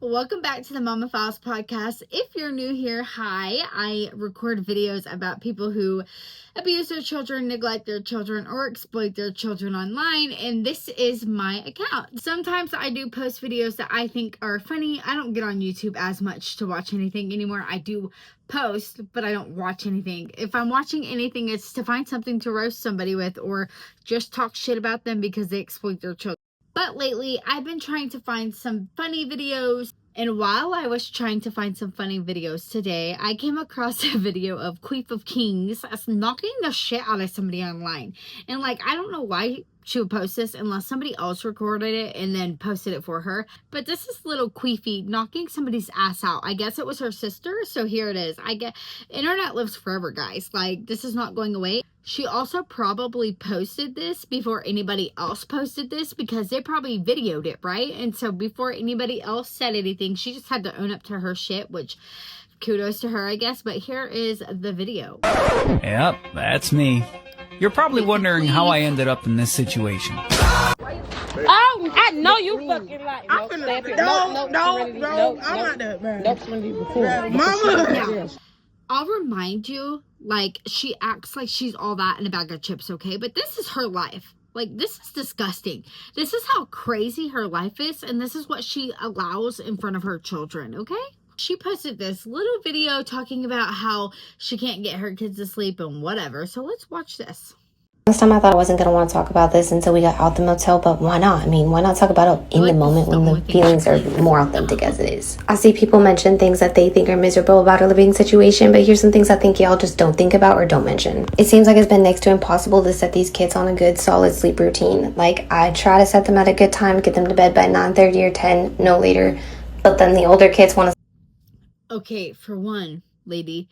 Welcome back to the Mama Files podcast. If you're new here, hi. I record videos about people who abuse their children, neglect their children, or exploit their children online, and this is my account. Sometimes I do post videos that I think are funny. I don't get on YouTube as much to watch anything anymore. I do post, but I don't watch anything. If I'm watching anything, it's to find something to roast somebody with or just talk shit about them because they exploit their children. But lately, I've been trying to find some funny videos. And while I was trying to find some funny videos today, I came across a video of Queen of Kings knocking the shit out of somebody online. And I don't know why she would post this unless somebody else recorded it and then posted it for her. But this is little Queefy knocking somebody's ass out. I guess it was her sister, so here it is. Internet lives forever, guys. This is not going away. She also probably posted this before anybody else posted this because they probably videoed it, right? And so before anybody else said anything, she just had to own up to her shit, which kudos to her, I guess. But here is the video. Yep, that's me. You're probably wondering how I ended up in this situation. Oh, I know you fucking like. I'm not that bad. Mama. I'll remind you, she acts like she's all that in a bag of chips, okay? But this is her life. This is disgusting. This is how crazy her life is, and this is what she allows in front of her children, okay? She posted this little video talking about how she can't get her kids to sleep and whatever. So let's watch this. Last time I thought I wasn't going to want to talk about this until we got out the motel, but why not? I mean, why not talk about it in the moment when the feelings are more authentic as it is? I see people mention things that they think are miserable about a living situation, but here's some things I think y'all just don't think about or don't mention. It seems like it's been next to impossible to set these kids on a good, solid sleep routine. I try to set them at a good time, get them to bed by 9:30 or 10, no later, but then the older kids want to... Okay, for one, lady,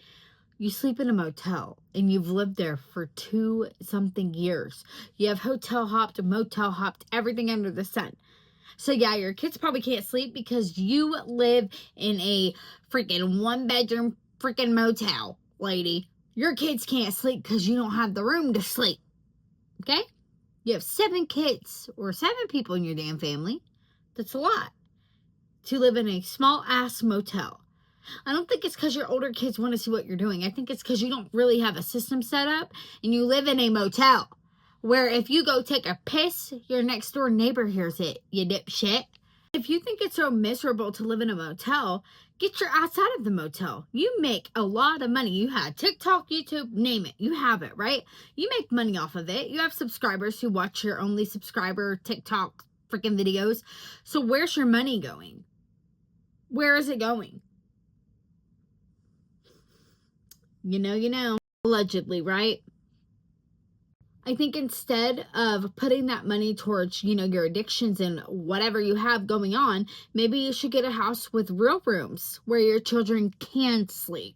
you sleep in a motel and you've lived there for 2-something years. You have hotel hopped, motel hopped, everything under the sun. So yeah, your kids probably can't sleep because you live in a freaking 1-bedroom freaking motel, lady. Your kids can't sleep because you don't have the room to sleep. Okay? You have 7 kids or 7 people in your damn family. That's a lot. To live in a small ass motel. I don't think it's because your older kids want to see what you're doing. I think it's because you don't really have a system set up and you live in a motel where if you go take a piss, your next door neighbor hears it, you dipshit. If you think it's so miserable to live in a motel, get your ass out of the motel. You make a lot of money. You had TikTok, YouTube, name it. You have it, right? You make money off of it. You have subscribers who watch your only subscriber TikTok freaking videos. So where's your money going? Where is it going? You know, allegedly, right? I think instead of putting that money towards, your addictions and whatever you have going on, maybe you should get a house with real rooms where your children can sleep.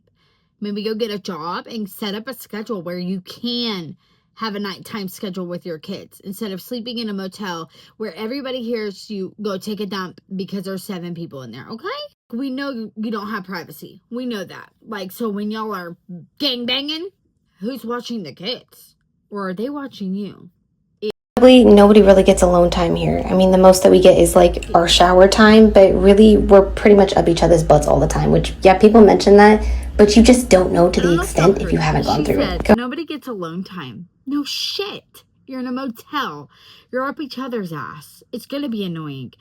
Maybe go get a job and set up a schedule where you can have a nighttime schedule with your kids instead of sleeping in a motel where everybody hears you go take a dump because there's 7 people in there, okay? We know you don't have privacy. We know that. So when y'all are gangbanging, who's watching the kids? Or are they watching you? Nobody really gets alone time here. I mean, the most that we get is our shower time, but really we're pretty much up each other's butts all the time, which, yeah, people mention that, but you just don't know to the extent if you haven't gone through it. Nobody gets alone time. No shit. You're in a motel. You're up each other's ass. It's going to be annoying.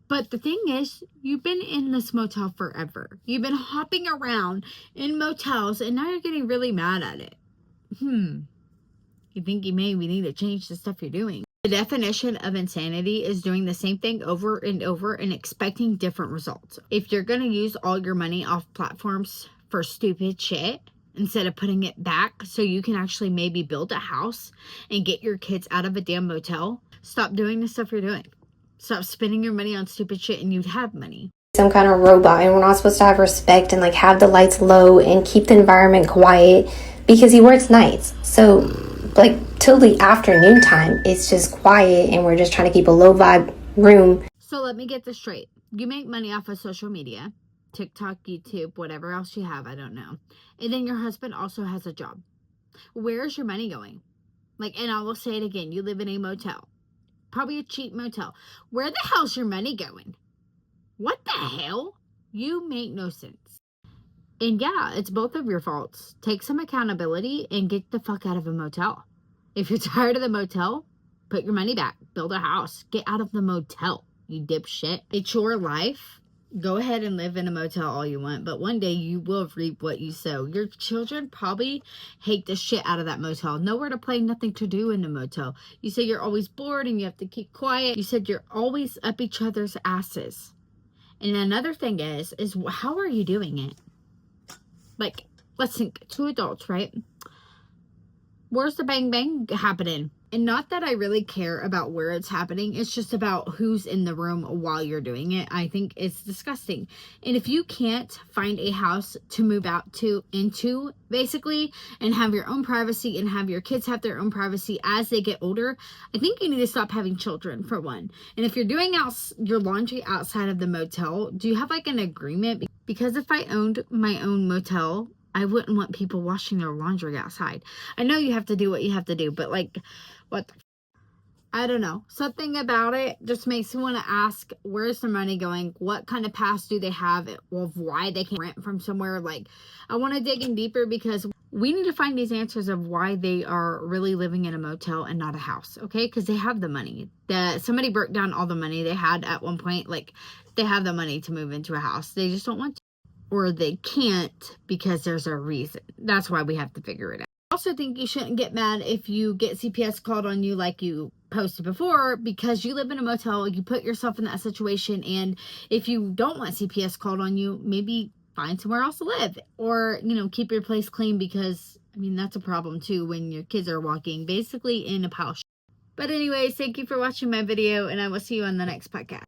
But the thing is, you've been in this motel forever. You've been hopping around in motels, and now you're getting really mad at it. You think you maybe need to change the stuff you're doing. The definition of insanity is doing the same thing over and over and expecting different results. If you're going to use all your money off platforms for stupid shit, instead of putting it back so you can actually maybe build a house and get your kids out of a damn motel, stop doing the stuff you're doing. Stop spending your money on stupid shit and you'd have money. Some kind of robot, and we're not supposed to have respect and have the lights low and keep the environment quiet because he works nights. So till the afternoon time, it's just quiet and we're just trying to keep a low vibe room. So let me get this straight. You make money off of social media, TikTok, YouTube, whatever else you have, I don't know. And then your husband also has a job. Where's your money going? And I will say it again, you live in a motel. Probably a cheap motel. Where the hell's your money going? What the hell? You make no sense. And yeah, it's both of your faults. Take some accountability and get the fuck out of a motel. If you're tired of the motel, put your money back. Build a house. Get out of the motel, you dipshit. It's your life. Go ahead and live in a motel all you want, but one day you will reap what you sow. Your children probably hate the shit out of that motel. Nowhere to play, nothing to do in the motel. You say you're always bored and you have to keep quiet. You said you're always up each other's asses. And another thing is how are you doing it? Like, let's think, 2 adults, right? Where's the bang bang happening? And not that I really care about where it's happening. It's just about who's in the room while you're doing it. I think it's disgusting. And if you can't find a house to move out into, basically, and have your own privacy and have your kids have their own privacy as they get older, I think you need to stop having children, for one. And if you're doing your laundry outside of the motel, do you have like an agreement? Because if I owned my own motel, I wouldn't want people washing their laundry outside. I know you have to do what you have to do, but like, what? I don't know. Something about it just makes me want to ask, where's the money going? What kind of past do they have of why they can't rent from somewhere? Like, I want to dig in deeper because we need to find these answers of why they are really living in a motel and not a house, okay? Because they have the money. Somebody broke down all the money they had at one point. Like, they have the money to move into a house. They just don't want to. Or they can't because there's a reason. That's why we have to figure it out. I also think you shouldn't get mad if you get CPS called on you like you posted before, because you live in a motel, you put yourself in that situation, and if you don't want CPS called on you, maybe find somewhere else to live, or, you know, keep your place clean, because, I mean, that's a problem too when your kids are walking basically in a pile. But anyways, thank you for watching my video, and I will see you on the next podcast.